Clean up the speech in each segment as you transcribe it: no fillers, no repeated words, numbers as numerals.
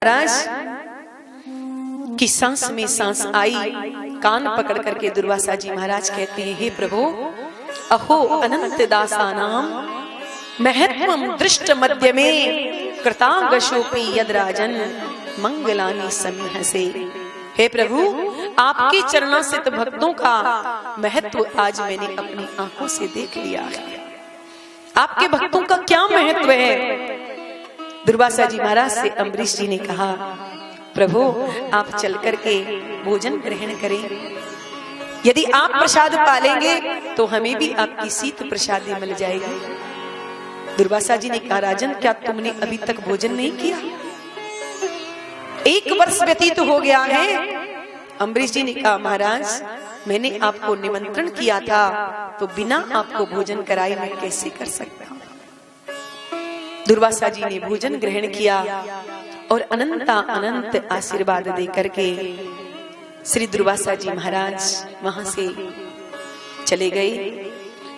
महाराज की सांस में सांस आई, कान पकड़ करके दुर्वासा जी महाराज कहते हैं, हे प्रभु, अहो अनंत दासानाम महत्वम दृष्ट मध्य में कृतांगशोपी यदराजन मंगलानि समीहसे। हे प्रभु, आपके चरणासित भक्तों का महत्व आज मैंने अपनी आंखों से देख लिया है। आपके भक्तों का क्या महत्व है। दुर्वासा जी महाराज से अम्बरीश जी ने कहा, प्रभु आप चल करके भोजन ग्रहण करें, यदि आप प्रसाद पालेंगे तो हमें भी आपकी शीत प्रसादी मिल जाएगी। दुर्वासा जी ने कहा, राजन क्या तुमने अभी तक भोजन नहीं किया? 1 वर्ष व्यतीत हो गया है। अम्बरीश जी ने कहा, महाराज मैंने आपको निमंत्रण किया था तो बिना आपको भोजन कराए मैं कैसे कर सकता हूं। दुर्वासा जी ने भोजन ग्रहण किया और अनंत आशीर्वाद दे करके श्री दुर्वासा जी महाराज वहां से चले गए।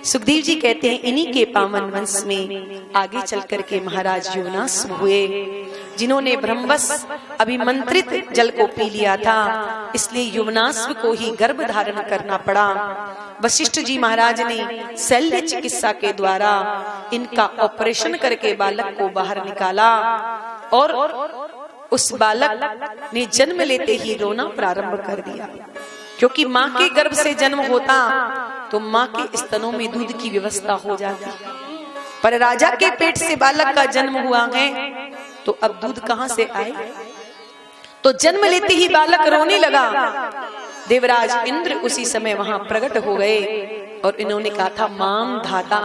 सुखदेव जी कहते हैं, इन्हीं के पावन वंश में आगे चल करके महाराज युवनाश्व हुए, जिन्होंने ब्रह्मवश अभिमंत्रित जल को पी लिया था, इसलिए युवनाश्व को ही गर्भ धारण करना पड़ा। वशिष्ठ जी महाराज ने शल्य चिकित्सा के द्वारा इनका ऑपरेशन करके बालक को बाहर निकाला और उस बालक ने जन्म लेते ही रोना प्रारंभ कर दिया, क्योंकि माँ के गर्भ से जन्म होता तो माँ के स्तनों में दूध की व्यवस्था हो जाती, पर राजा के पेट से बालक का जन्म हुआ है तो अब दूध कहां से आए। तो जन्म लेते ही बालक रोने लगा। देवराज इंद्र उसी समय वहां प्रकट हो गए और इन्होंने कहा था, माम धाता,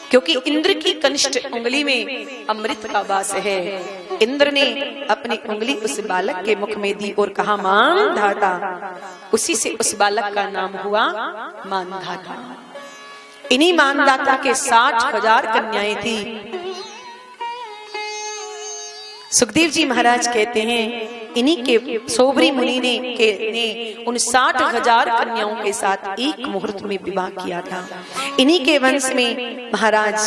क्योंकि इंद्र की कनिष्ठ उंगली में अमृत का वास है। इंद्र ने अपनी उंगली उस बालक के मुख में दी और कहा, मान धाता। उसी से उस बालक का नाम हुआ मानधाता। इन्हीं मानदाता के 60,000 कन्याएं थी। सुखदेव जी महाराज कहते हैं, इन्हीं के सोबरी मुनि ने उन 60,000 कन्याओं के साथ एक मुहूर्त में विवाह किया था। इन्हीं के वंश में महाराज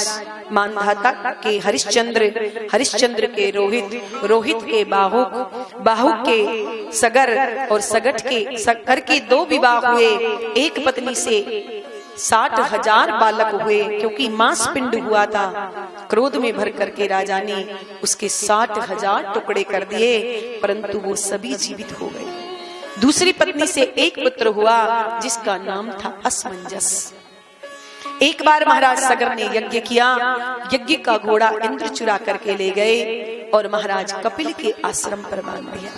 मानधाता के हरिश्चंद्र के रोहित के बाहुक के सगर और सगर के 2 विवाह हुए। एक पत्नी से 60,000 बालक हुए, क्योंकि मांस पिंड हुआ था। क्रोध में भर करके राजा ने उसके 60,000 टुकड़े कर दिए, परंतु वो सभी जीवित हो गए। दूसरी पत्नी से एक पुत्र हुआ जिसका नाम था असमंजस। एक बार महाराज सगर ने यज्ञ किया, यज्ञ का घोड़ा इंद्र चुरा करके ले गए और महाराज कपिल के आश्रम पर बांध दिया।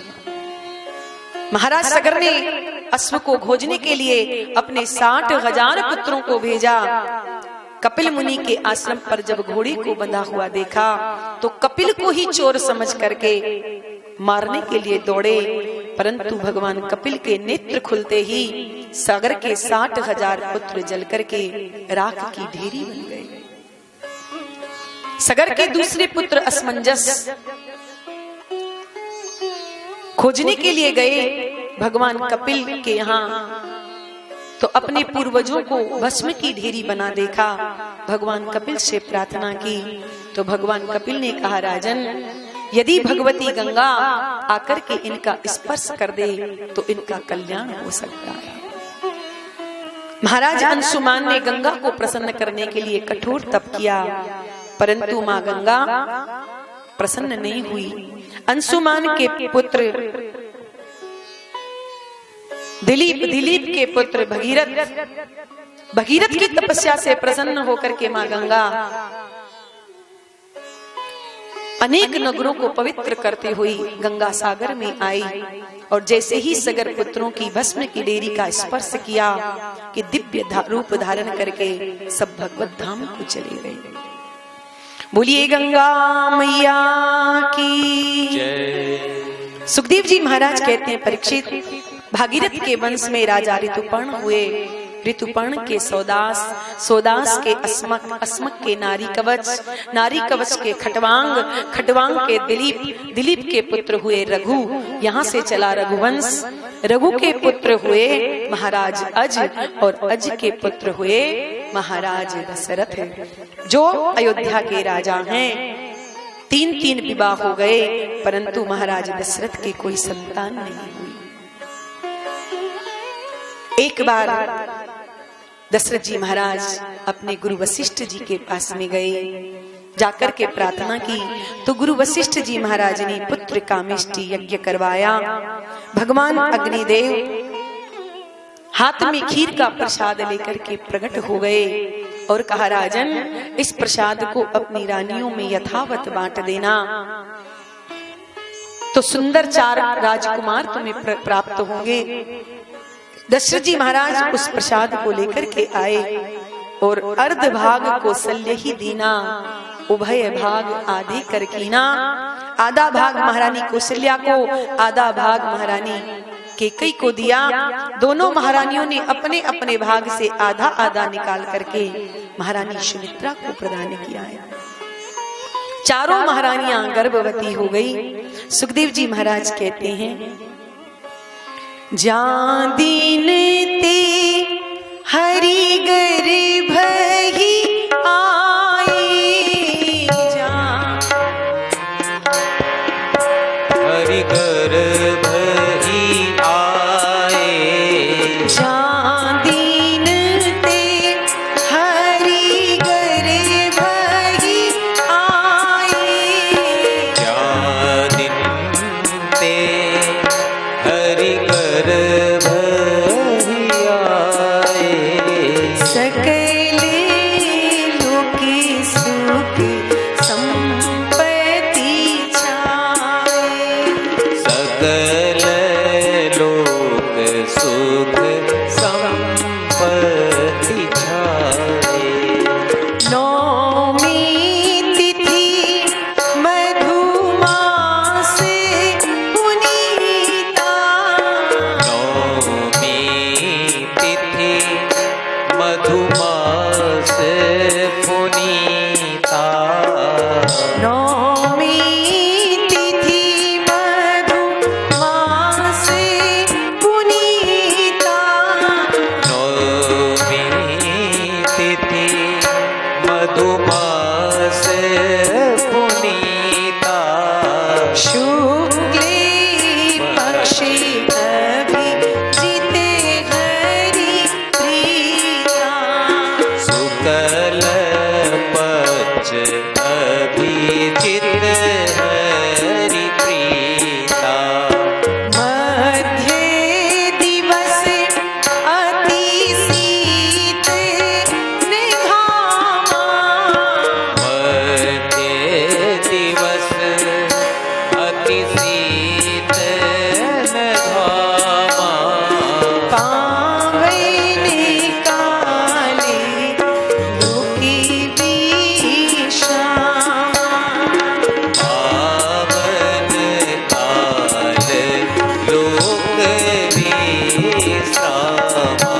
महाराज सगर ने अश्व को खोजने के लिए अपने 60,000 पुत्रों को भेजा। कपिल मुनि के आश्रम पर जब घोड़े को बंधा हुआ देखा तो कपिल को ही चोर समझ करके मारने के लिए दौड़े, परंतु भगवान कपिल के नेत्र खुलते ही सागर के 60,000 पुत्र जल करके राख की ढेरी बन गए। सागर के दूसरे पुत्र असमंजस खोजने के लिए गए भगवान कपिल के यहाँ, तो अपने पूर्वजों को भस्म की ढेरी बना देखा। भगवान कपिल से प्रार्थना की तो भगवान कपिल ने कहा, राजन यदि भगवती गंगा आकर के इनका स्पर्श कर दे तो इनका कल्याण हो सकता है। महाराज अंशुमान ने गंगा को प्रसन्न करने के लिए कठोर तप किया, परंतु माँ गंगा प्रसन्न नहीं हुई। अंशुमान के पुत्र दिलीप के पुत्र भगीरथ की तपस्या से प्रसन्न होकर के माँ गंगा अनेक नगरों को पवित्र करते हुई गंगा सागर में आई, और जैसे ही सगर पुत्रों की भस्म की डेरी का स्पर्श किया कि दिव्य रूप धारण करके सब भगवत धाम को चले गए। बोलिए गंगा मैया की जय। सुखदेव जी महाराज कहते हैं, परीक्षित, भागीरथ के वंश में राजा ऋतुपर्ण हुए। ऋतुपर्ण के सौदास के अस्मक के नारी कवच के खटवांग के दिलीप के पुत्र हुए रघु। यहाँ से चला रघुवंश। रघु के पुत्र हुए महाराज अज और अज के पुत्र हुए महाराज दशरथ, जो अयोध्या के राजा हैं। 3 विवाह हो गए, परंतु महाराज दशरथ के कोई संतान नहीं हुई। एक बार दशरथ जी महाराज अपने गुरु वशिष्ठ जी के पास में गए, जाकर के प्रार्थना की तो गुरु वशिष्ठ जी महाराज ने पुत्र कामेष्टि यज्ञ करवाया। भगवान अग्निदेव हाथ में खीर का प्रसाद लेकर के प्रकट हो गए और कहा, राजन इस प्रसाद को अपनी रानियों में यथावत बांट देना, तो सुंदर 4 राजकुमार तुम्हें प्राप्त होंगे। दशरथ जी महाराज उस प्रसाद को लेकर के आए और अर्ध भाग कौशल्य ही दीना, उभय भाग आधे कर कीना। आधा भाग महारानी कौशल्या को, आधा भाग महारानी कैकेयी को दिया। दोनों महारानियों ने अपने अपने भाग से आधा आधा निकाल करके महारानी सुमित्रा को प्रदान किया है। चारों महारानियां गर्भवती हो गई। सुखदेव जी महाराज कहते हैं, जा दीन ते हरि गर्भ ही आए, जा हरि गर्भ ही आए, जा दीन ते हरि गर्भ ही आए, जा दिन ते हरि गर्भ ही आए, सकल लोके सुख संपत्ति छाए, सकल लोक सुख संपत्ति छाए। नौमी तिथि मधुमास पुनीता, नौमी तिथि मधुमास पुनीता, नौमी तिथि मधुमास पुनीता, नौमी तिथि मधुमास पुनीता, शुक्ले पक्षे अभिजित हरि प्रीता, शुक्ल पक्ष अभिजित हरि प्रीता, मध्य दिवस अति शीत निघामा, मध्य दिवस अति शीत घामा, पावन काले लोके विश्रामा, पावन काल लोक विश्रामा।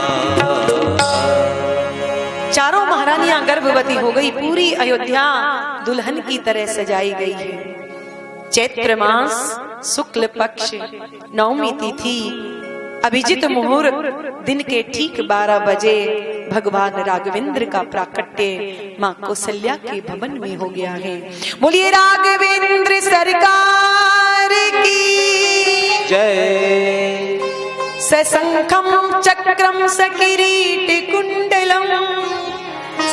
चारों महारानियां गर्भवती हो गई। पूरी अयोध्या दुल्हन की तरह सजाई गई है। चैत्र मास शुक्ल पक्ष नवमी तिथि अभिजित मुहूर्त दिन के ठीक 12 बजे भगवान राघवेंद्र का प्राकट्य मां कौशल्या के भवन में हो गया है। बोलिए राघवेंद्र सरकार की जय। सशंखम चक्रम सकिरीट कुंडलम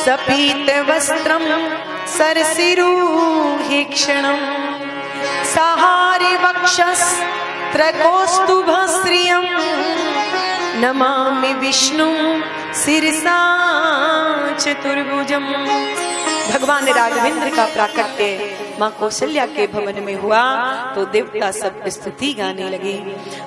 सपीत वस्त्रम सरसिरुहि क्षणम सहारे वक्षस्त्रकौस्तुभ श्रियम नमामि विष्णु शिरसा चतुर्भुजम। भगवान राघवेंद्र का प्राकट्य मां कौशल्या के भवन में हुआ तो देवता सब स्तुति गाने लगे।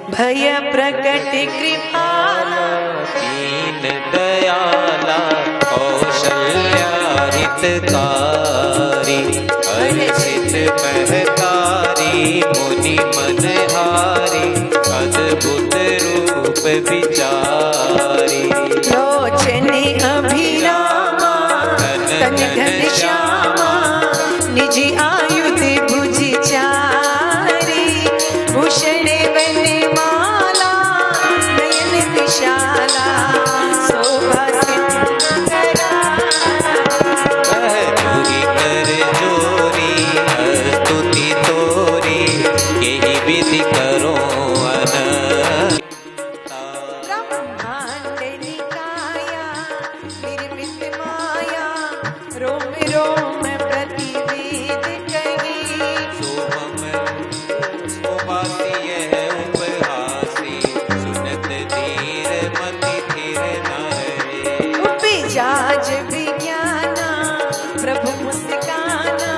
भय प्रकट कृपाला दीन दयाला कौशल्या हितकारी हर्षित महतारी मुनि मनहारी अद्भुत रूप विचारी लोचने अभिरामा तन घन श्यामा निज आयुध भुज चारी भूषण वने माला नयन विशाला शोभा सिंदूरा कह जोरी कर जोरी विधि करो अनंत। ब्रह्मांड निकाया निर्मित माया रोम रोम प्रतिवेद कही। सोहम सुबासी यह उपहासी सुनत धीर मति धीर न रहे। उपजाज विज्ञाना प्रभु मुस्काना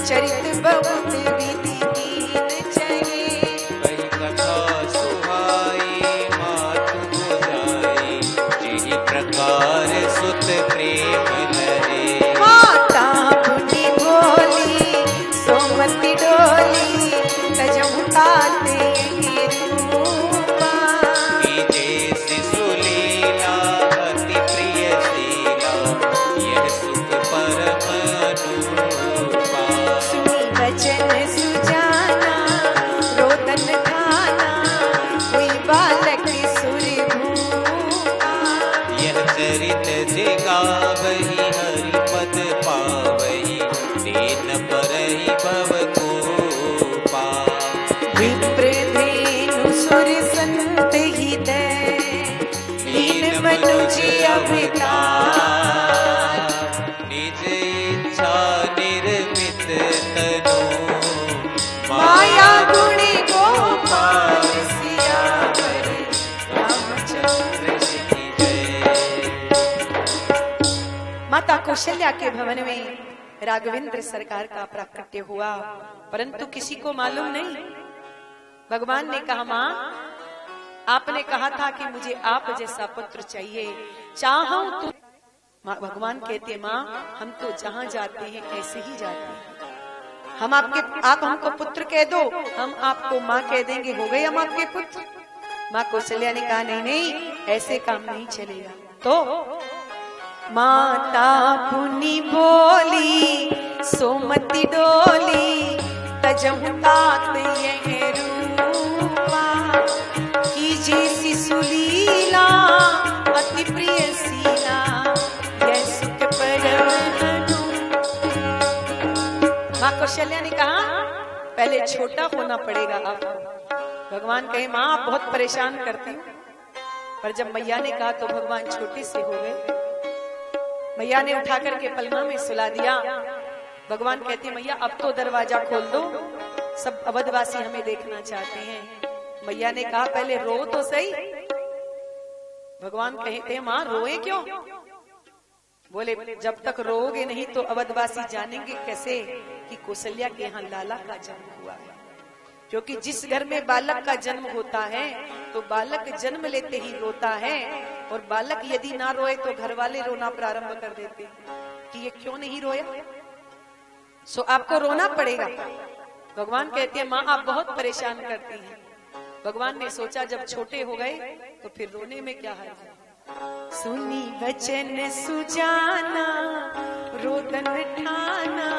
चरित बहुत विधि कीन चाहिए। वही कथा सुहाई मातु बुझाई जिहि प्रकार सुत प्रेम लरे। माता पुनि बोली सोमति डोली तजहु ताते यही रूपा। कीजे शिशु लीला अति प्रिय शीला यह सुख परम अनुरूपा। सुनी वचन सुजाना रोदन खाना हुई बालक सुर भूपा। यह चरित जिगावही हरि पद पावही दीन परहि भव कोपा। विप्र धेनु सुर संत हृदय लीन मनुज अवतार। निज इच्छा निर्मित तनु माया गुणी गोपाल सियावर रामचंद्र की जय। माता कौशल्या के भवन में राघवेंद्र सरकार का प्राकट्य हुआ, परंतु किसी को मालूम नहीं। भगवान ने कहा, माँ आपने कहा था कि मुझे आप जैसा पुत्र चाहिए, चाहो तो। भगवान कहते, माँ हम तो जहाँ जाते हैं ऐसे ही जाते हैं। हम आप हमको पुत्र कह दो, हम आपको माँ कह देंगे, हो गए हम आपके पुत्र। माँ कौशल्या ने कहा, नहीं नहीं ऐसे काम नहीं चलेगा। तो माता पुनि बोली सोमति डोली तजहु तात यह रूपा। कीजे शिशु लीला अति प्रिय शीला यह सुख परम अनुरूपा। माँ कौशल्या ने कहा, पहले छोटा होना पड़ेगा आपको। भगवान कहे, माँ आप बहुत परेशान करती हो। पर जब मैया ने कहा तो भगवान छोटे से हो गए। मैया ने उठा करके पलंग में सुला दिया। भगवान कहते, मैया अब तो दरवाजा खोल दो, सब अवधवासी हमें देखना चाहते हैं। मैया ने कहा, पहले रो तो सही। भगवान कहते, माँ रोए क्यों? बोले, जब तक रोओगे नहीं तो अवधवासी जानेंगे कैसे कि कौशल्या के यहाँ लाला का जन्म हुआ है। क्योंकि जिस घर में बालक का जन्म होता है तो बालक जन्म लेते ही रोता है, और बालक यदि ना रोए तो घर वाले रोना प्रारंभ कर देते हैं कि ये क्यों नहीं रोया। सो आपको रोना पड़ेगा। भगवान कहते हैं, माँ आप बहुत परेशान करती हैं। भगवान ने सोचा जब छोटे हो गए तो फिर रोने में क्या हर्ज है। सुनी वचन सुजाना रोदन ठाना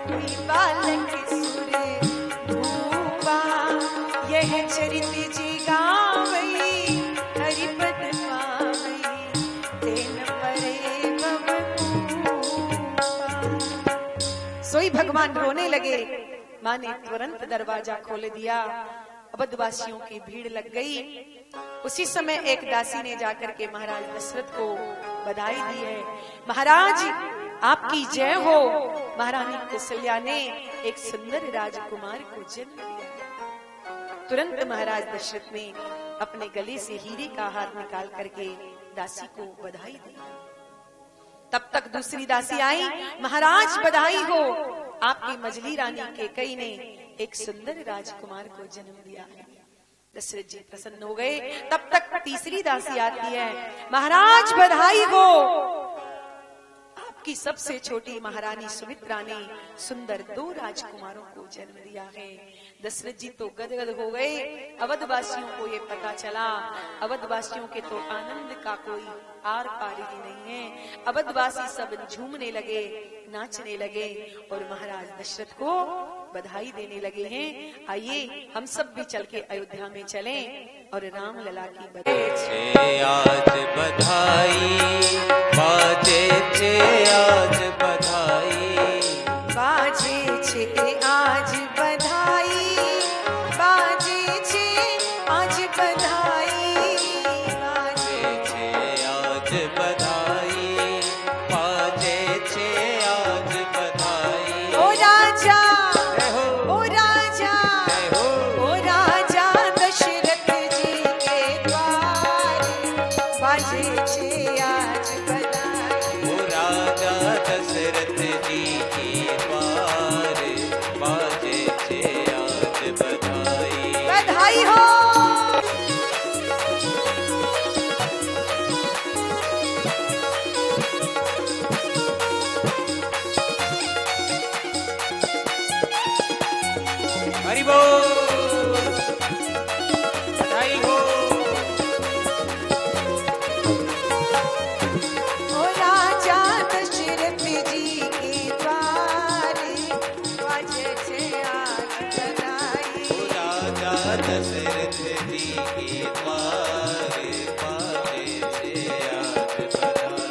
हुई बालक सुर भूपा। यह चरित जिगावई हरिपद पावई तेन परे भव कोपा। सोई भगवान रोने लगे। माँ ने तुरंत दरवाजा खोल दिया। अवधवासियों की भीड़ लग गई। उसी समय एक दासी ने जाकर के महाराज दशरथ को बधाई दी है। महाराज आपकी जय हो। महारानी कौशल्या ने एक सुंदर राजकुमार को जन्म दिया। तुरंत महाराज दशरथ ने अपने गले से हीरे का हार निकाल करके दासी को बधाई दी। तब तक दूसरी दासी आई, महाराज बधाई हो, आपकी मजली रानी कैकेयी ने एक सुंदर राजकुमार को जन्म दिया है। दशरथ जी प्रसन्न हो गए। तब तक तीसरी दासी आती है, महाराज बधाई हो, आपकी सबसे छोटी महारानी सुमित्रा ने सुंदर 2 राजकुमारों को जन्म दिया है। दशरथ जी तो गदगद हो गए। अवधवासियों को ये पता चला। अवधवासियों के तो आनंद का कोई आर पार ही नहीं है। अवधवासी सब झूमने लगे, नाचने लगे और महाराज दशरथ को बधाई देने लगे हैं। आइए हम सब भी चल के अयोध्या में चलें और राम लला की बधाई। आज बधाई बाजे छे आज बधाई, बाजे छे आज बधाई, राजा दशरथ जी के द्वार बाजे छे आज बधाई।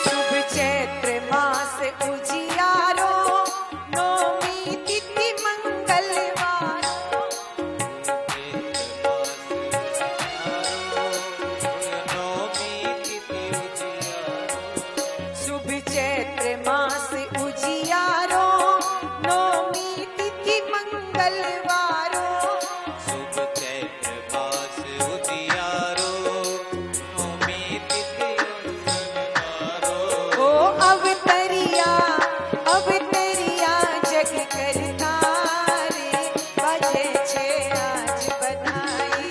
शुभ चैत्र मास उजियारो, नौमी तिथि मंगलवार। शुभ चैत्र मास उजियारो, नौमी तिथि मंगलवारो। शुभ चैत्र मास उजियारो, नौमी तिथि मंगलवारो। ओ अवतरिया जग करतारे, बजे छे आज बधाई।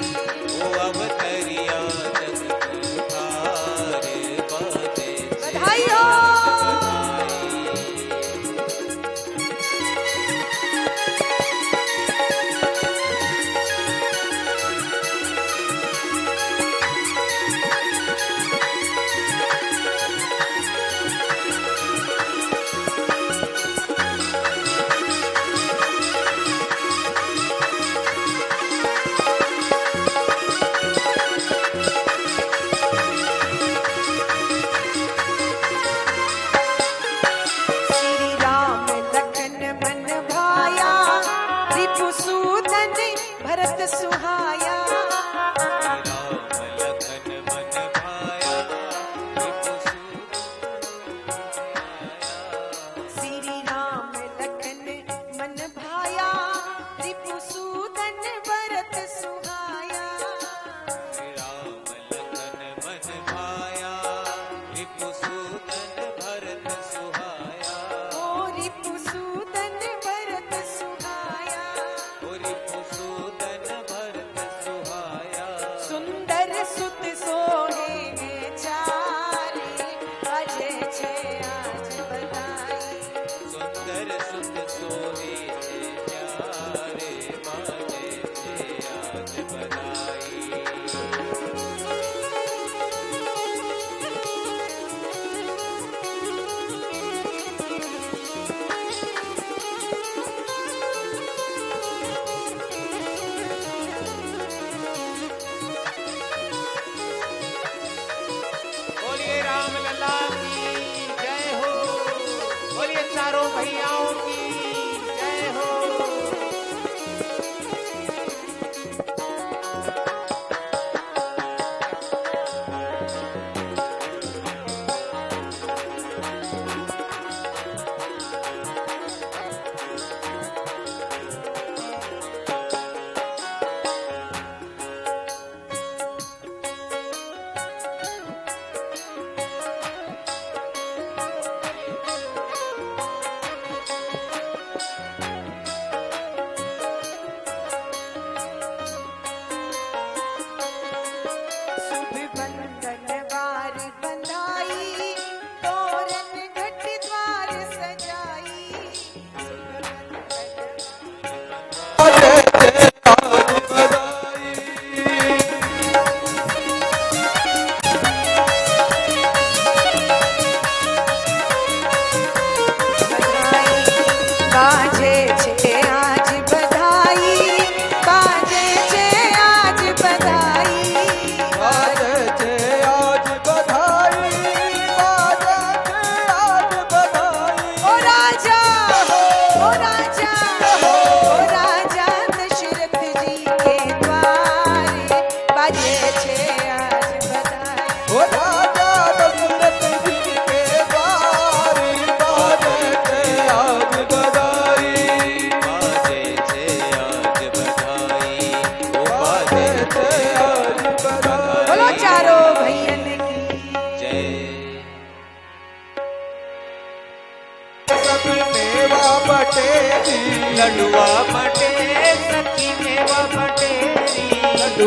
ओ अवतरिया जग करतार बाजे छे बधाई हो। श्री राम लखन मन भाया, रिपुसूदन भरत सुहाया। राम लखन मन भाया, श्री राम लखन मन भाया, रिपुसूदन भरत सुहाया। राम लखन मन भाया, रिपुसूदन भरत सुहाया। ओ रिपुसूदन भरत सुहाया। ओ रिपुसूदन भरत सुहाया। सुंदर सुत सोहे चारे, बजे छे आज बधाई। सुंदर सुत सोहे छे प्यारे बाजे छे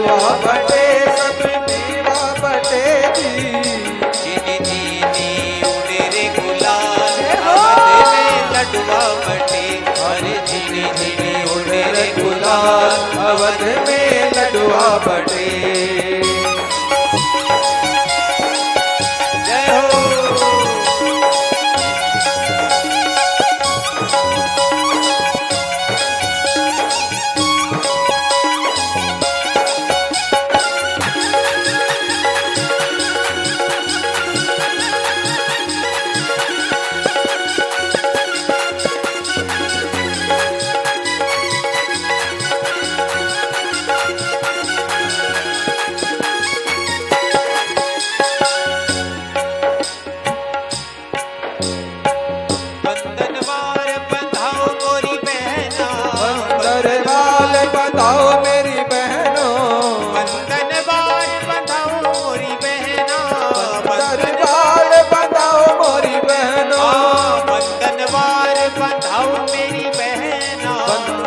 लडुआ बटे सब मेवा बटे जी। झिनी झिनी उड़े रे गुलाल अवध में लडुआ बटे। अरे झिनी झिनी उड़े रे गुलाल अवध में लडुआ बटे। जय हो। बंधनवार बंधाओ मोरी बहना। दरबार बताओ मेरी बहनों। बंधनवार बंधाओ मोरी बहना। दरबार बताओ मोरी बहनों। बंधनवार बंधाओ मेरी बहना।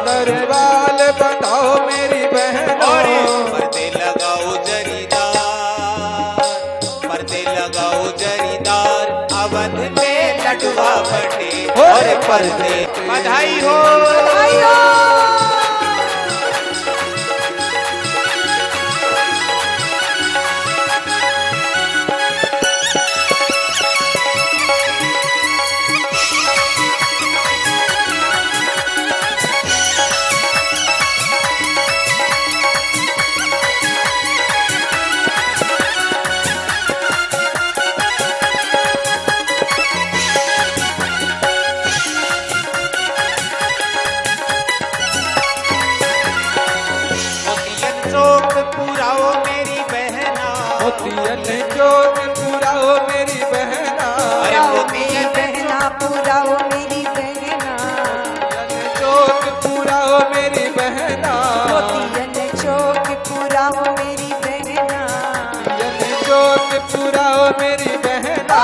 दरबार बताओ मेरी बहनों। और पर्दे लगाओ जरीदार। पर्दे लगाओ जरीदार अवध में लडुआ बटे। और पर्दे बधाई हो। मोतियन चौक पुराओ मेरी बहना। मोतियन चौक पुराओ मेरी बहना। अरे मोतियन बहना पुराओ मेरी बहना। मोतियन चौक पुराओ मेरी बहना। मोतियन चौक पुराओ मेरी बहना। मोतियन चौक पुराओ मेरी बहना।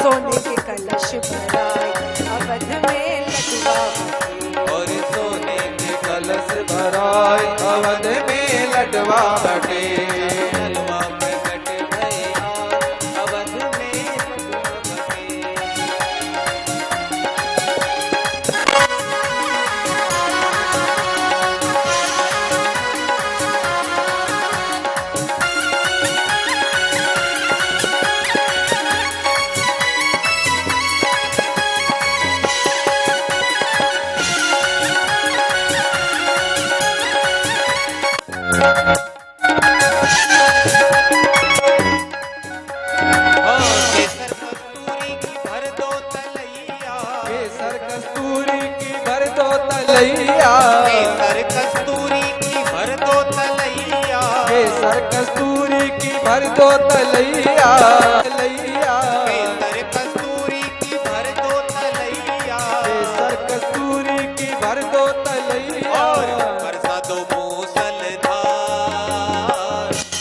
सोने के कलश भराए अवध में लडुआ बटे। और सोने के कलश भराए अवध में लडवा बटे। ललवा प्रकट भया अवध में लडुआ बटे। केसर कस्तूरी की भर दो तलैया। केसर कस्तूरी की भर दो तलैया। केसर कस्तूरी की भर दो तलैया। केसर कस्तूरी की भर दो तलैया। तलैया। केसर कस्तूरी की भर दो तलैया। केसर कस्तूरी की भर दो तलैया। और बरसा दो मूसलधार।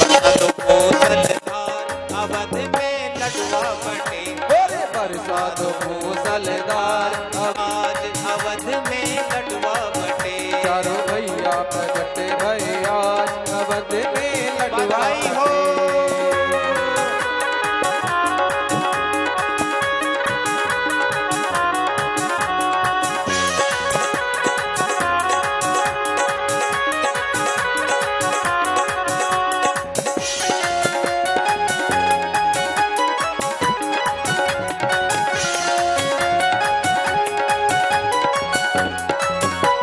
बरसा दो मूसलधार अवध में लडुआ बटे। मेरे बरसात मूसलधार आज अवध में लडुआ बटे। चारों भैया प्रगट भैया अवध में लडवा बधाई हो।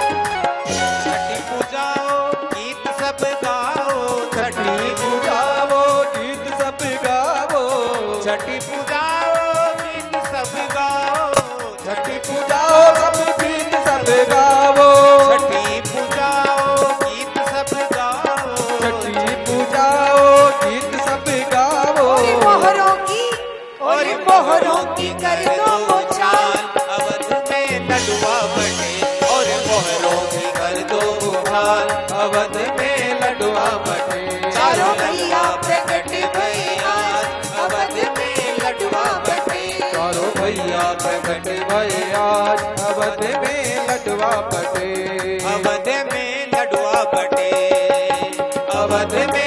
छठी पूजाओ गीत सब गाओ। छठी गावो गीत सब गावो। छठी पूजाओ गीत सब गाओ। छठी पूजाओ सब गीत सब गावो। छठी पूजाओ गीत सब गाओ। छठी पूजाओ गीत सब गावो। मोहरों की और मोहरों की कर दो उछाल अवध में लडुआ बटे। और मोहरों की कर दो उछाल अवध में लडुआ बटे। चारों भैया प्रकट भैया अवध में लडुआ बटे। चारों भैया प्रगट भैया अवध में लडवा बटे। अवध में लडुआ बटे। अवध में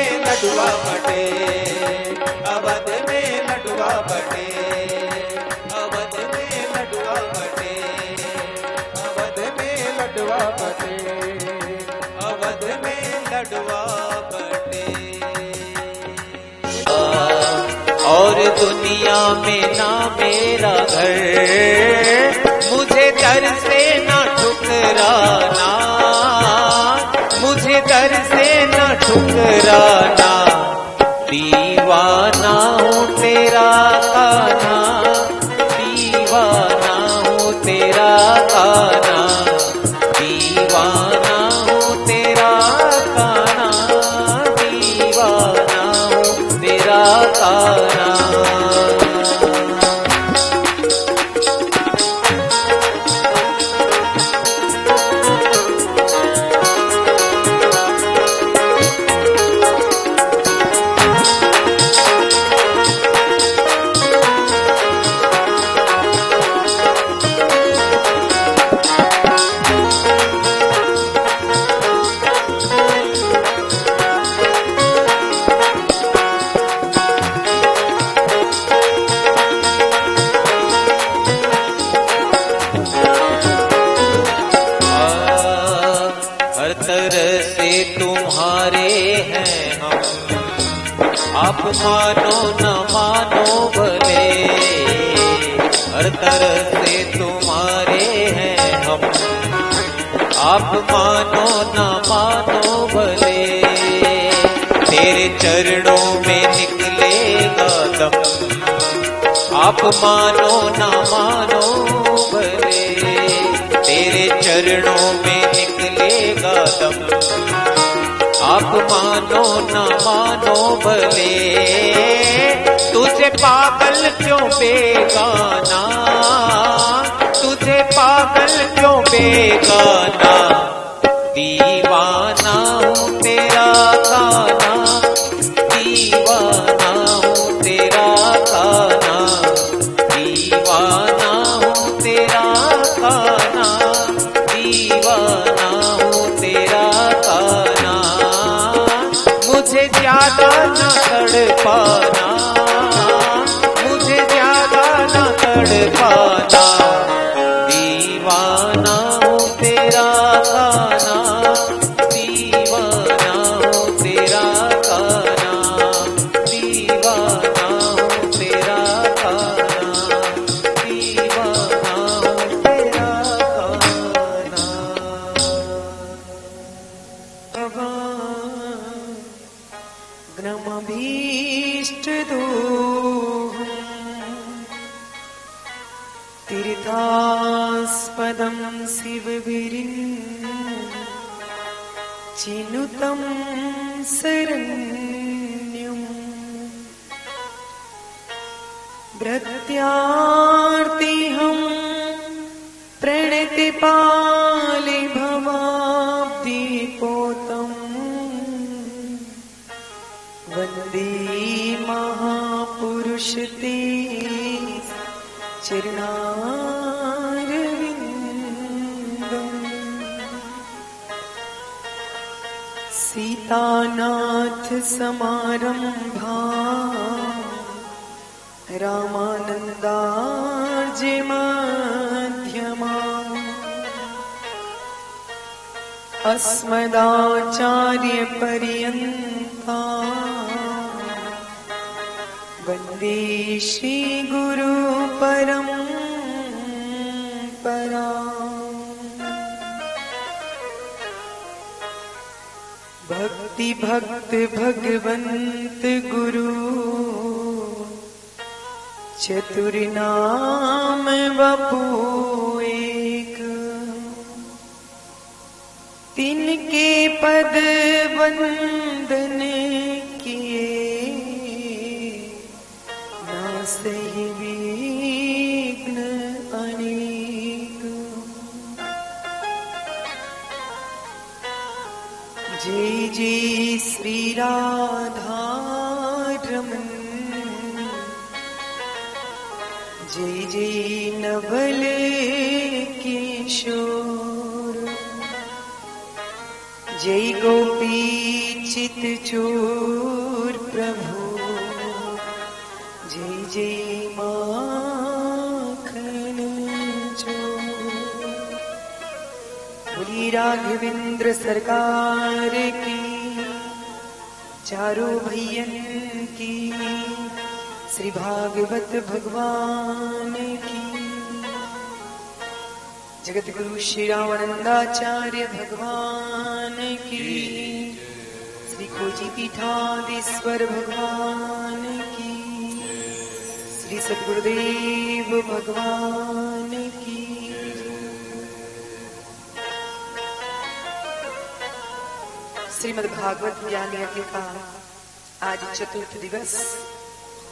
दुनिया में ना मेरा घर, मुझे दर से ना ठुकराना, मुझे दर से ना ठुकराना। दीवाना हूँ तेरा कान्हा, दीवाना हूँ तेरा कान्हा, दीवाना हूँ तेरा कान्हा, दीवाना हूँ तेरा कान्हा। हर तरह से तुम्हारे हैं हम, आप मानो न मानो भले। हर तरह से तुम्हारे हैं हम, आप मानो न मानो भले। तेरे चरणों में निकलेगा दम, आप मानो न मानो भले। तेरे चरणों में निकलेगा दम, आप मानो न मानो भले। तुझे पागल क्यों बेगाना, तुझे पागल क्यों बेगाना। दीवाना हूँ तेरा कान्हा, दीवाना हूँ तेरा कान्हा, दीवाना हूँ तेरा कान्हा, दीवाना हूँ तेरा कान्हा। मुझे ज्यादा न तड़पाना, मुझे ज्यादा न तड़पाना। दीवाना हूँ तेरा कान्हा, दीवाना हूँ तेरा कान्हा, दीवाना हूँ तेरा कान्हा, दीवाना हूँ तेरा कान्हा। तीर्थास्पदं शिवविरिञ्चिनुतं शरण्यं भृत्यार्तिहं प्रणतिपालि भवाब्धिपोतं वन्दे महापुरुष ते चरणारविन्दम्। सीतानाथ समारंभा रामानन्दार्य मध्यमा अस्मदाचार्य पर्यन्ता वन्दे श्री गुरु परम्परा। भक्ति भक्त भगवंत गुरु चतुर नाम वपू एक। तिनके पद वंदन किए नासहि विघ्न अनेक। जय जय श्री राधा रमन, जय जय नवल किशोर, जय गोपी चित चोर प्रभु, जय जय माखन चोर। बोली राघवेंद्र सरकार की, चारों भैयन की, श्री भागवत भगवान की, जगत गुरु श्री रामानंदाचार्य भगवान की, श्री खोजी पीठाधीश्वर भगवान की, श्री सद्गुरुदेव भगवान की। श्रीमद् भागवत ज्ञान यज्ञ का आज चतुर्थ दिवस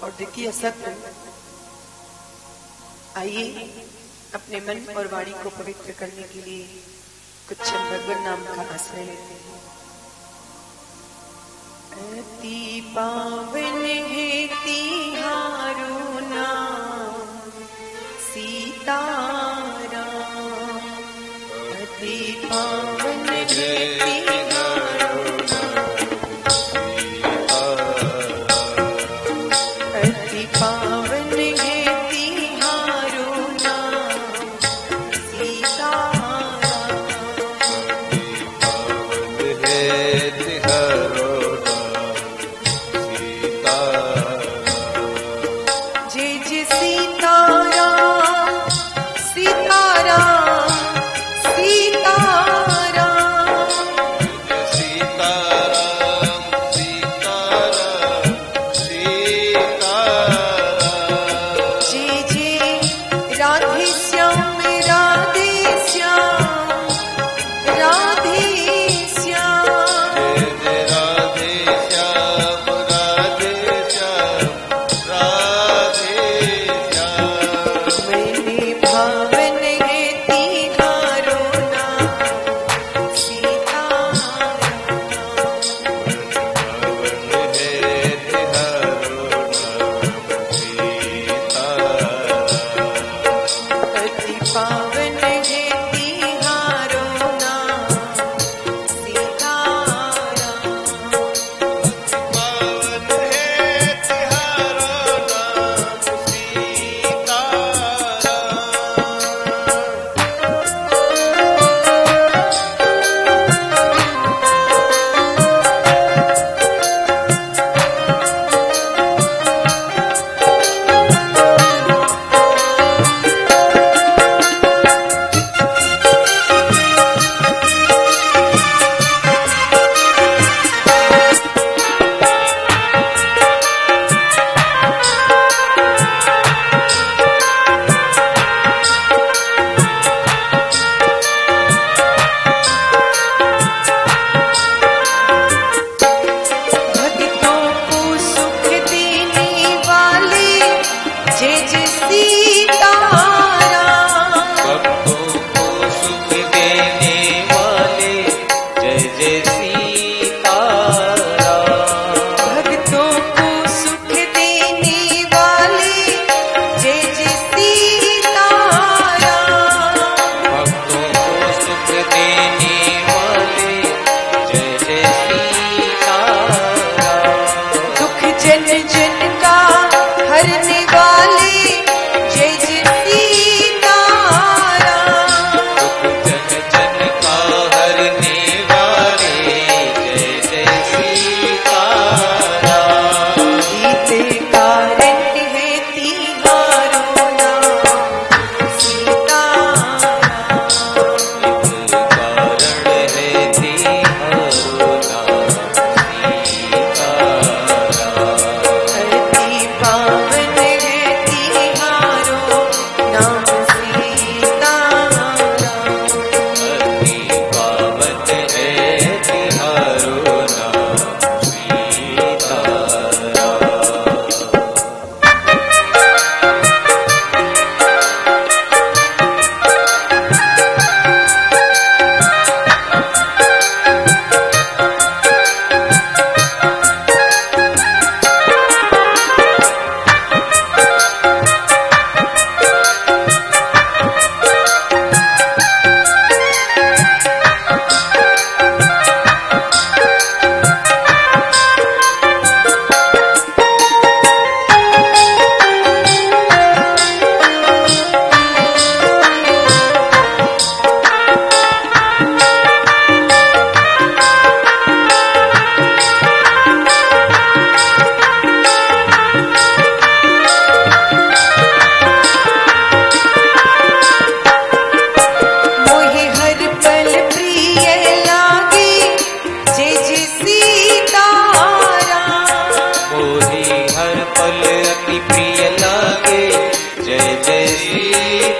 और द्वितीय सत्र। आइए अपने मन और वाणी को पवित्र करने के लिए कुछ क्षण भगवान नाम का आश्रय लेते हैं। अति पावन है तिहारो नाम सीताराम, अति पावन है तिहारो अति पावन है तिहारो नाम सीताराम, जय जय सीताराम सीताराम सीताराम, जय जय राधे श्याम राधे श्याम राधे श्याम,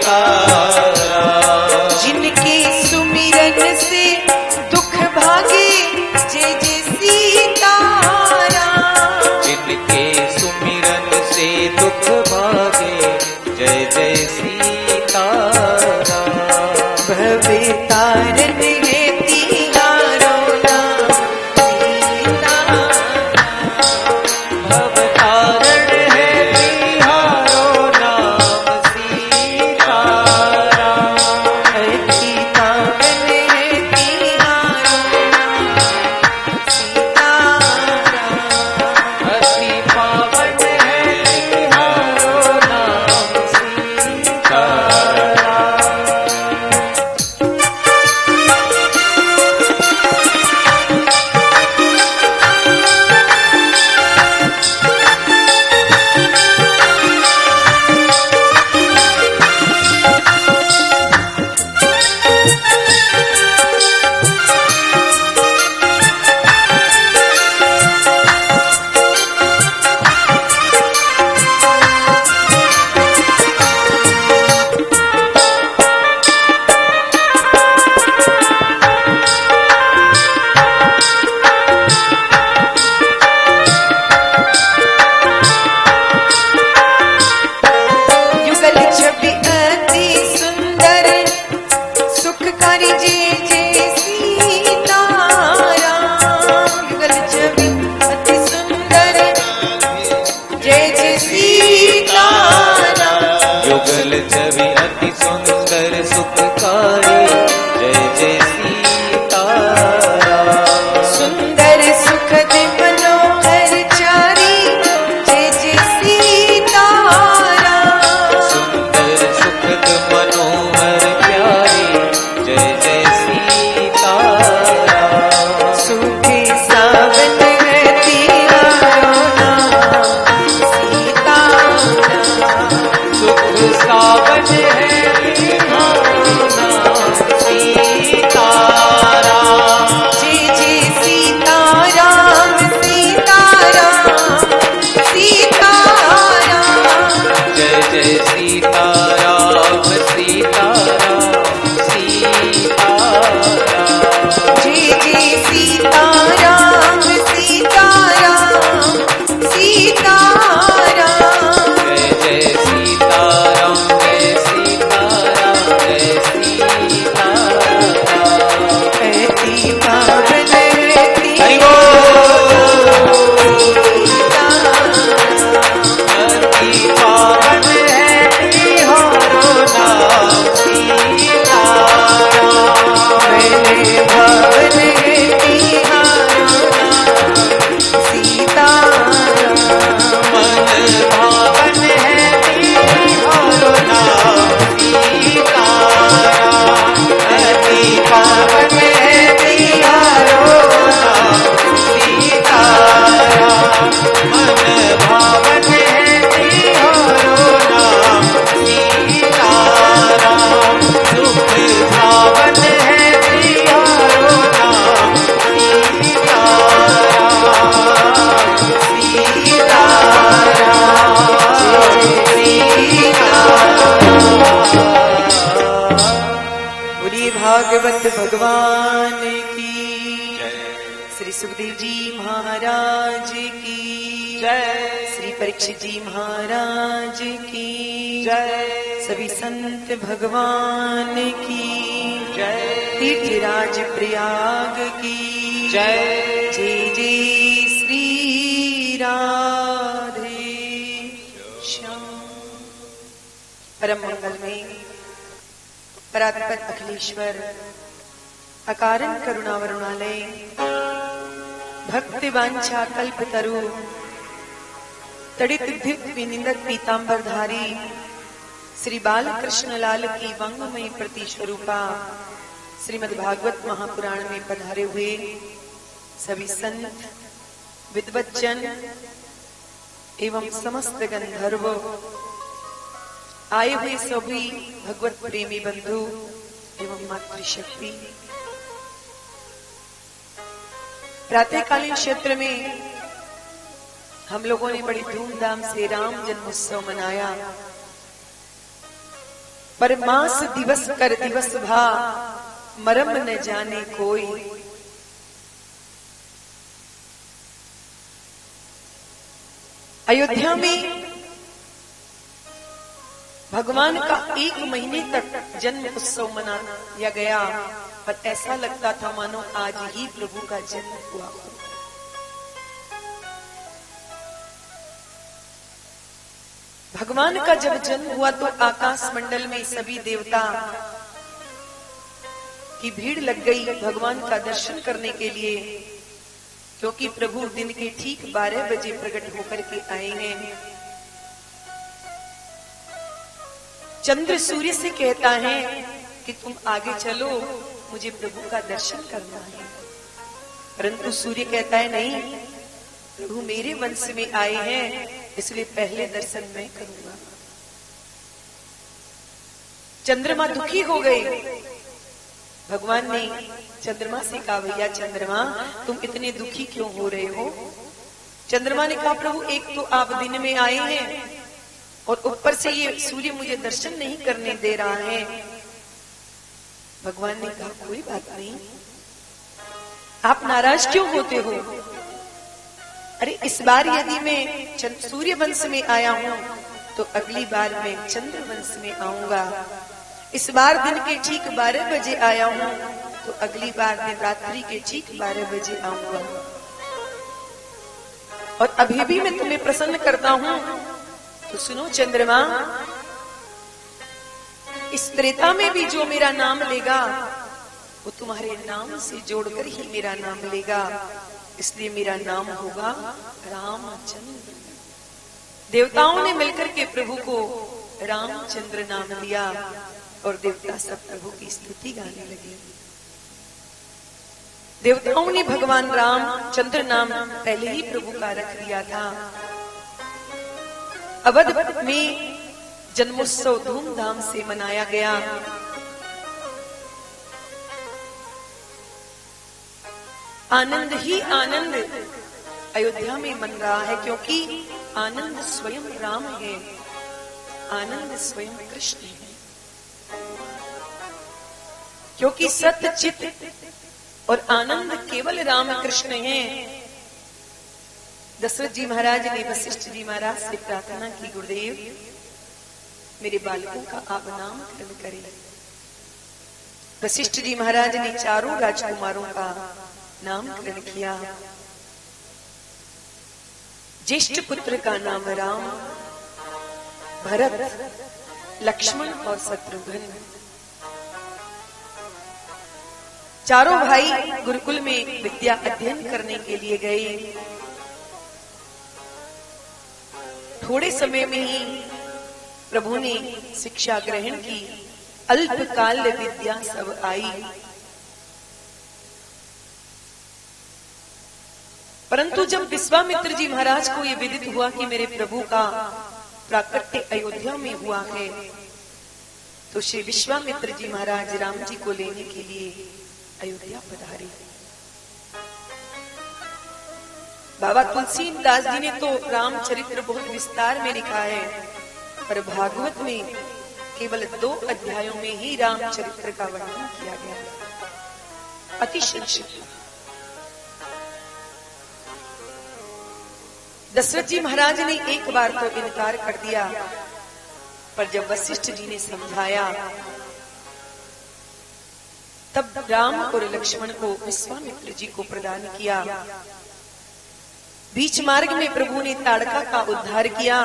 सीताराम। जिनके सुमिरन से दुख भागे जय जय सीताराम। जिनके सुमिरन से दुख भागे जय जय सीताराम। भवे तारन है तिहारो नाम सीताराम। भवतारण है तिहारो नाम सीताराम। अति पावन है तिहारो नाम सीताराम। अति पावन है तिहारो नाम सीताराम। युगल छवि अति सुंदर सुखकारी जय जय सीताराम। युगल छवि अति सुंदर जय जय सीताराम। युगल छवि अति सुंदर सुखकारी जय जय सीताराम। सुंदर सुखद मनोहर चारी जय जय सीताराम। सुंदर सुखद मनोहर प्यारी जय जय सीताराम। सुखे सावन है तिहारो नाम सीताराम। सुख सावन है तिहारो नाम सीताराम। जय जय सीताराम सीताराम सीताराम। जय जय सीताराम सीताराम सीताराम। जय जय सीताराम सीताराम सीताराम। जय जय सीताराम जय सीताराम जय सीताराम। अति पावन है हरि बोल। अति पावन है तिहारो नाम सीताराम। मैंने भवन है तिहारो नाम सीताराम। मन भावन है तिहारो नाम सीताराम। अति पावन है तिहारो नाम सीताराम। मन भावन है तिहारो नाम सीताराम। सुख भावन है तिहारो नाम बोलिए भागवत भगवान की। श्री सुखदेव जी महाराज की जय। श्री परीक्षित जी महाराज की जय। सभी संत भगवान की जय। तीर्थराज प्रयाग की जय। जय जय श्री राधे श्याम। परम मंगल में परात्पर अखिलेश्वर अकारण करुणावरुणालय भक्ति वांछा कल्प तरु तड़ित दिव्य विनिंदत पीतांबरधारी श्री बाल कृष्ण लाल की वंगमयी प्रति स्वरूपा श्रीमद् भागवत महापुराण में पधारे हुए सभी संत विद्वज्जन एवं समस्त गंधर्व आए हुए सभी भगवत प्रेमी बंधु एवं मातृशक्ति। प्रातःकालीन क्षेत्र में हम लोगों ने बड़ी धूमधाम से राम जन्मोत्सव मनाया। पर मास दिवस कर दिवस भा, मरम न जाने कोई। अयोध्या में भगवान का 1 महीने तक जन्म उत्सव मनाया गया, पर ऐसा लगता था मानो आज ही प्रभु का जन्म हुआ हो। भगवान का जब जन्म हुआ तो आकाश मंडल में सभी देवता की भीड़ लग गई भगवान का दर्शन करने के लिए, क्योंकि प्रभु दिन के ठीक 12 बजे प्रकट होकर के आए हैं। चंद्र सूर्य से कहता है कि तुम आगे चलो, मुझे प्रभु का दर्शन करना है, परंतु सूर्य कहता है नहीं, प्रभु मेरे वंश में आए हैं, इसलिए पहले दर्शन मैं करूंगा। चंद्रमा दुखी हो गए। भगवान ने चंद्रमा से कहा, भैया चंद्रमा तुम इतने दुखी क्यों हो रहे हो? चंद्रमा ने कहा, प्रभु एक तो आप दिन में आए हैं और ऊपर से ये सूर्य मुझे दर्शन नहीं करने दे रहा है। भगवान ने कहा, कोई बात नहीं, आप नाराज क्यों होते हो? अरे इस बार यदि मैं सूर्य वंश में आया हूं तो अगली बार मैं चंद्र वंश में आऊंगा। इस बार दिन के ठीक 12 बजे आया हूं तो अगली बार दिन रात्रि के ठीक 12 बजे आऊंगा। और अभी भी मैं तुम्हें प्रसन्न करता हूं, तो सुनो चंद्रमा, इस त्रेता में भी जो मेरा नाम लेगा वो तुम्हारे नाम से जोड़कर ही मेरा नाम लेगा, इसलिए मेरा नाम होगा रामचंद्र। देवताओं ने मिलकर के प्रभु को रामचंद्र नाम दिया और देवता सब प्रभु की स्तुति गाने लगे। देवताओं ने भगवान रामचंद्र नाम पहले ही प्रभु का रख दिया था। अवध में जन्मोत्सव धूमधाम से मनाया गया। आनंद ही आनंद अयोध्या में मन रहा है, क्योंकि आनंद स्वयं राम है, आनंद स्वयं कृष्ण है। क्योंकि सत्य चित और आनंद केवल राम कृष्ण है। दशरथ जी महाराज ने वशिष्ठ जी महाराज से प्रार्थना की, गुरुदेव मेरे बालकों का आप नामकरण करें। वशिष्ठ जी महाराज ने चारों राजकुमारों का नामकरण किया। ज्येष्ठ पुत्र का नाम राम, भरत, लक्ष्मण और शत्रुघ्न। चारों भाई गुरुकुल में विद्या अध्ययन करने के लिए गए। थोड़े समय में ही प्रभु ने शिक्षा ग्रहण की। अल्पकाल विद्या सब आई, परंतु जब विश्वामित्र जी महाराज को यह विदित हुआ कि मेरे प्रभु का प्राकट्य अयोध्या में हुआ है, तो श्री विश्वामित्र जी महाराज राम जी को लेने के लिए अयोध्या पधारे। बाबा तुलसीदास जी ने तो रामचरित्र बहुत विस्तार में लिखा है, पर भागवत में केवल 2 अध्यायों में ही रामचरित्र का वर्णन किया गया है, अति संक्षिप्त। दशरथ जी महाराज ने एक बार तो इनकार कर दिया, पर जब वशिष्ठ जी ने समझाया तब राम और लक्ष्मण को विश्वामित्र जी को प्रदान किया। बीच मार्ग में प्रभु ने ताड़का का उद्धार किया।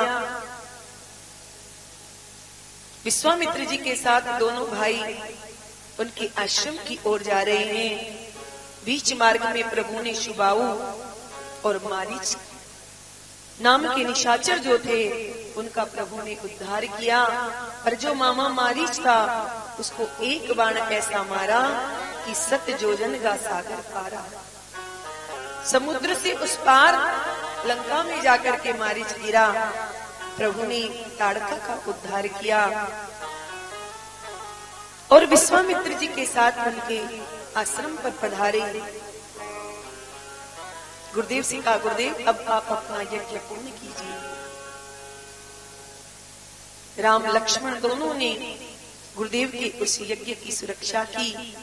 विश्वामित्र जी के साथ दोनों भाई उनके आश्रम की ओर जा रहे हैं। बीच मार्ग में प्रभु ने शुबाऊ और मारीच नाम के निशाचर जो थे उनका प्रभु ने उद्धार किया, पर जो मामा मारीच था उसको एक बाण ऐसा मारा कि 7 योजन का सागर पारा। समुद्र से उस पार लंका में जाकर के मारीच गिरा। प्रभु ने ताड़का का उद्धार किया और विश्वामित्र जी के साथ उनके आश्रम पर पधारे। गुरुदेव से कहा, गुरुदेव अब आप अपना यज्ञ पूर्ण कीजिए। राम लक्ष्मण दोनों ने गुरुदेव के उस यज्ञ की सुरक्षा की।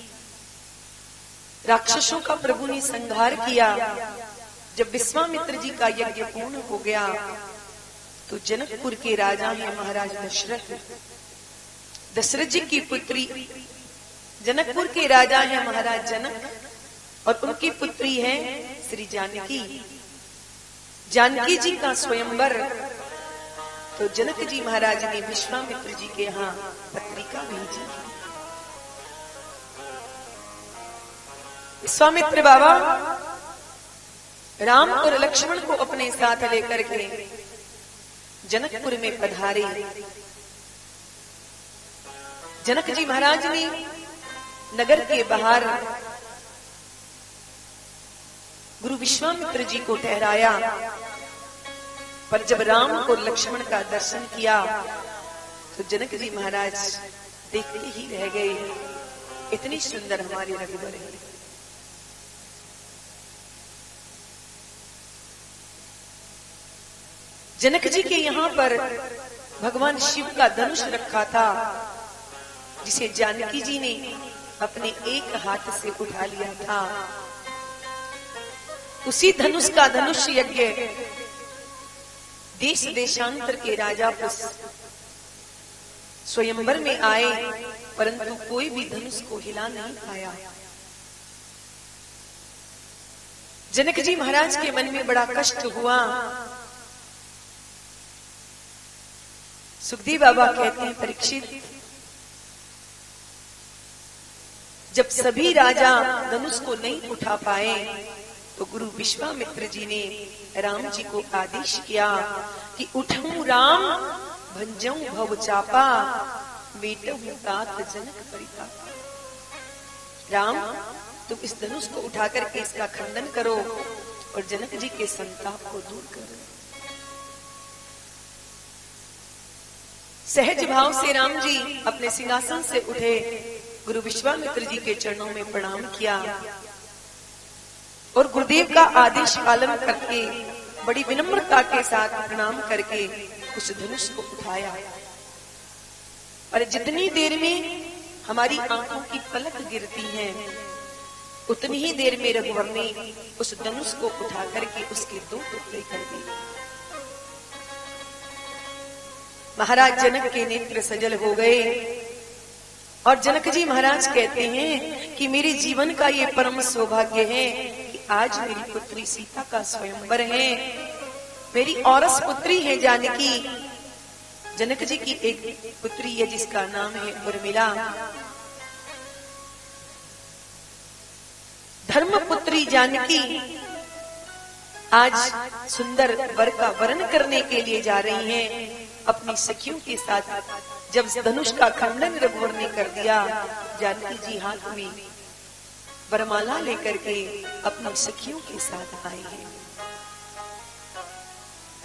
राक्षसों का प्रभु ने संहार किया। जब विश्वामित्र जी का यज्ञ पूर्ण हो गया तो जनकपुर के राजा हैं महाराज दशरथ। दशरथ जी की पुत्री, जनकपुर के राजा हैं महाराज जनक और उनकी पुत्री है श्री जानकी। जानकी जी का स्वयंवर। तो जनक जी महाराज ने विश्वामित्र जी के यहाँ पत्रिका भेजी। विश्वामित्र बाबा राम और लक्ष्मण को अपने साथ लेकर के जनकपुर में पधारे। जनक जी महाराज ने नगर के बाहर गुरु विश्वामित्र जी को ठहराया, पर जब राम और लक्ष्मण का दर्शन किया तो जनक जी महाराज देखते ही रह गए। इतनी सुंदर हमारी रघुवर है। जनक जी के यहाँ पर भगवान शिव का धनुष रखा था, जिसे जानकी जी ने अपने एक हाथ से उठा लिया था। उसी धनुष का धनुष यज्ञ देश देशांतर के राजा स्वयंवर में आए, परंतु कोई भी धनुष को हिला नहीं पाया। जनक जी महाराज के मन में बड़ा कष्ट हुआ। सुखदेव बाबा कहते हैं, परीक्षित, जब सभी राजा धनुष को नहीं उठा पाए तो गुरु विश्वामित्र जी ने राम जी को आदेश किया कि उठूं राम भंजऊं भव चापा, मेटऊं तात जनक परिताप। राम, तुम इस धनुष को उठा करके इसका खंडन करो और जनक जी के संताप को दूर करो। सहज भाव से राम जी अपने सिंहासन से उठे, गुरु विश्वामित्र जी के चरणों में प्रणाम किया और गुरुदेव का आदेश पालन करके बड़ी विनम्रता के साथ प्रणाम करके उस धनुष को उठाया। और जितनी देर में हमारी आंखों की पलक गिरती है, उतनी ही देर में रघुवर ने उस धनुष को उठा करके उसके 2 टुकड़े कर दिए। महाराज जनक के नेत्र सजल हो गए और जनक जी महाराज कहते हैं कि मेरे जीवन का ये परम सौभाग्य है कि आज मेरी पुत्री सीता का स्वयंवर है। मेरी औरस पुत्री है जानकी। जनक जी की एक पुत्री है जिसका नाम है उर्मिला। धर्म पुत्री जानकी आज सुंदर वर का वरण करने के लिए जा रही हैं अपनी सखियों के साथ। जब धनुष का खंडन रघुवर ने कर दिया, जानकी जी हाथ में वरमाला लेकर के अपनी सखियों के साथ आए हैं।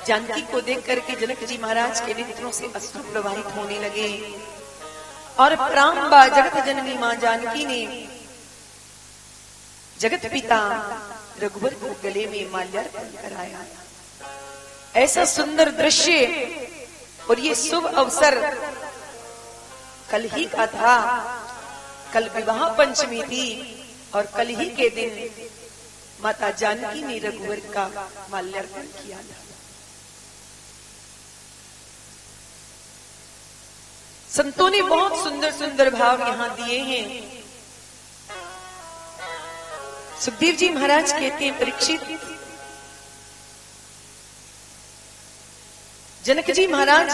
जानकी को देख करके जनक जी महाराज के नेत्रों से अश्रु प्रवाहित होने लगे और प्रांबा जगत जननी मां जानकी ने जगत पिता रघुवर को गले में माल्यार्पण कराया। ऐसा सुंदर दृश्य और ये शुभ अवसर कल ही का था। कल विवाह पंचमी थी और कल ही के दिन माता जानकी ने रघुवर का माल्यार्पण किया था। संतों ने बहुत सुंदर सुंदर भाव यहाँ दिए हैं। सुखदेव जी महाराज कहते हैं, परीक्षित, जनक जी महाराज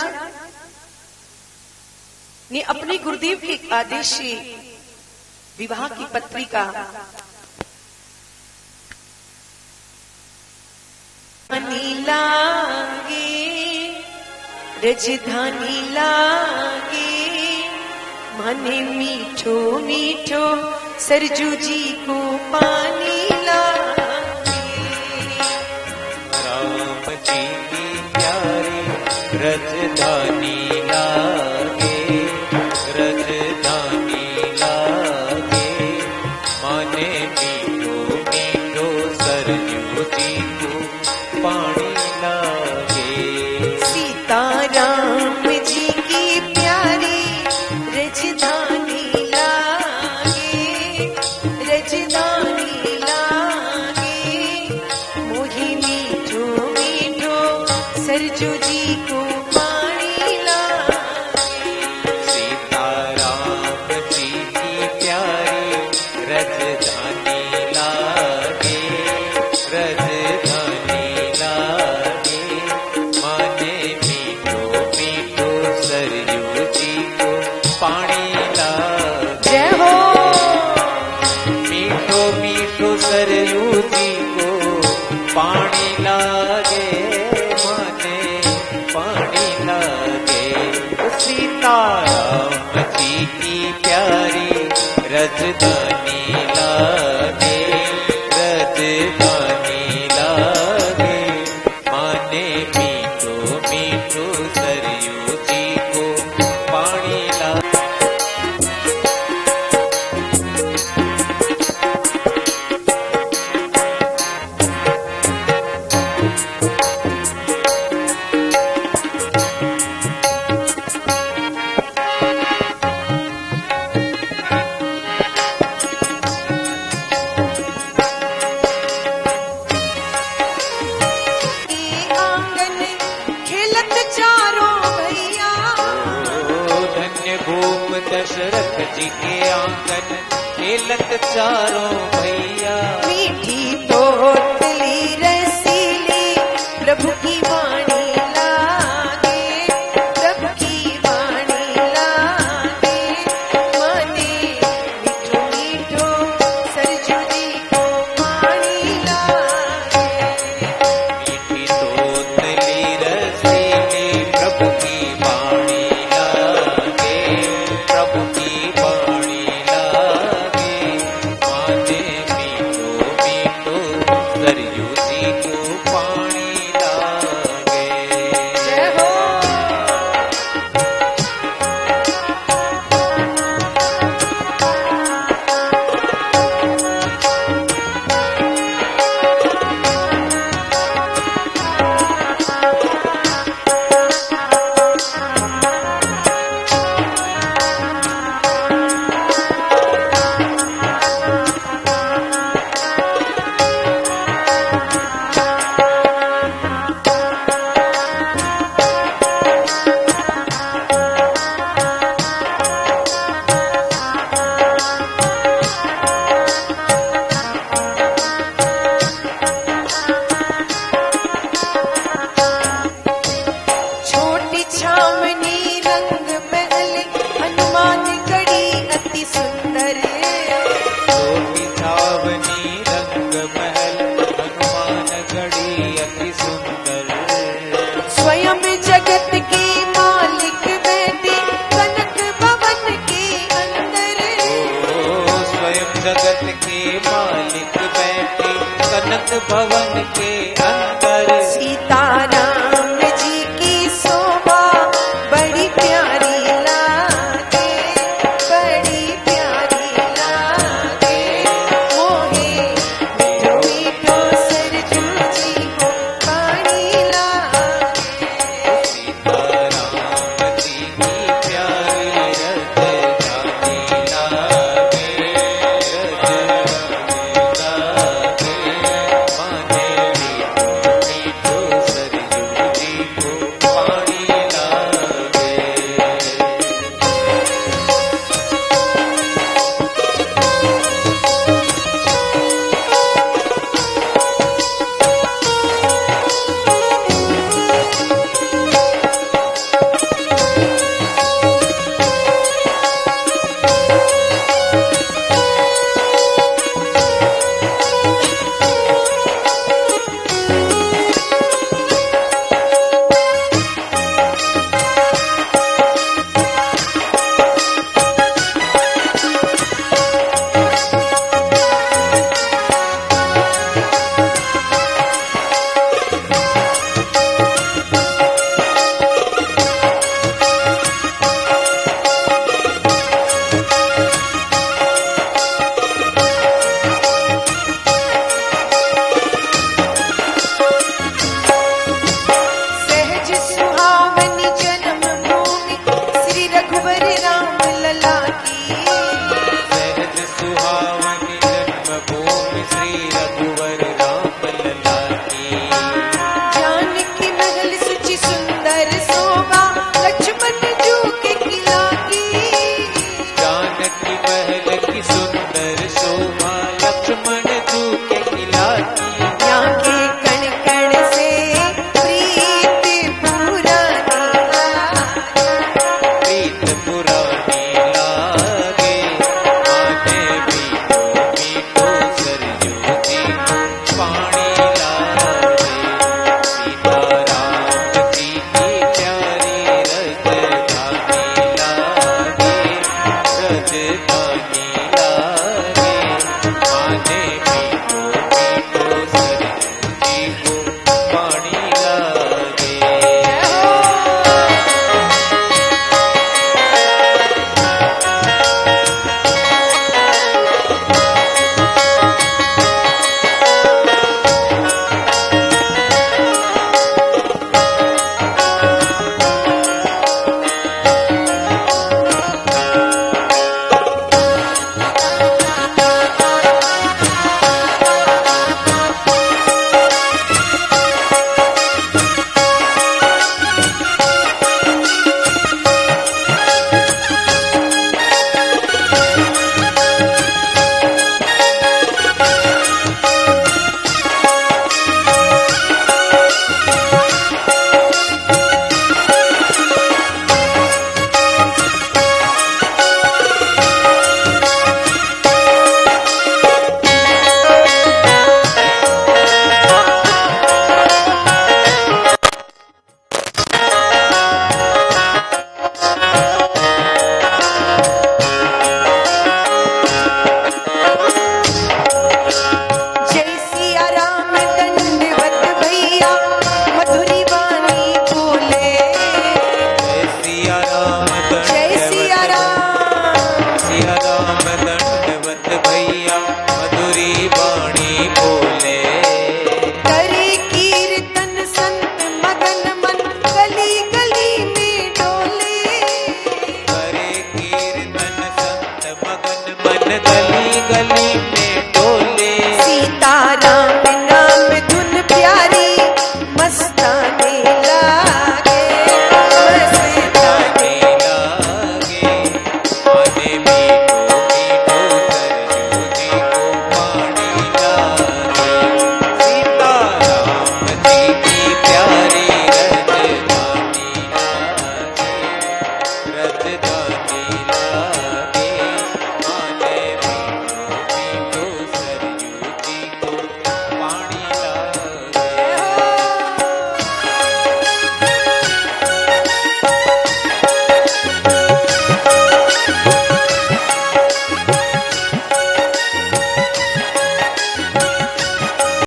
ने अपने गुरुदेव के आदेश से विवाह की पत्रिका लागे, रजधानी लागे, माने मीठो मीठो सरजू जी को पानी लागे। राम जी की प्यारी रजधानी लागे, रजधानी लागे, माने मीठो मीठो सरजू जी को पानी लागे। सीता राम जी की प्यारी रजधानी सरजू जी को पानी लागे। सीताराम जी की प्यारी रजधानी लागे, रजधानी लागे। माने मीठो मीठो सरयू जी को पानी लागे। जय हो। मीठो मीठो सरयू जी को पानी लागे, माने पानी लागे। सीताराम जी की प्यारी रजधानी लागे, रजधानी लागे। माने मीठो मीठो सरयू जी को पानी लागे। आंगन खेलत चारों भैया, धन्य भूप दशरथ जी के आंगन खेलत चारों भैया। मीठी तोतली रसीली प्रभु की वाणी लागे, प्रभु की वाणी लागे। माने मीठो मीठो सरजू जी को पानी लागे। मीठी तोतली रसीली प्रभु की वाणी लागे, प्रभु की वाणी लागे। माने मीठो मीठो सरयू जी को पानी लागे। जय हो। छोटी छावनी रंग महल हनुमान गढ़ी अति सुंदर। छोटी छावनी रंग महल हनुमान गढ़ी अति सुंदर। स्वयं जगत की मालिक बैठी कनक भवन के अंदर। ओ स्वयं जगत के मालिक बैठे कनक भवन के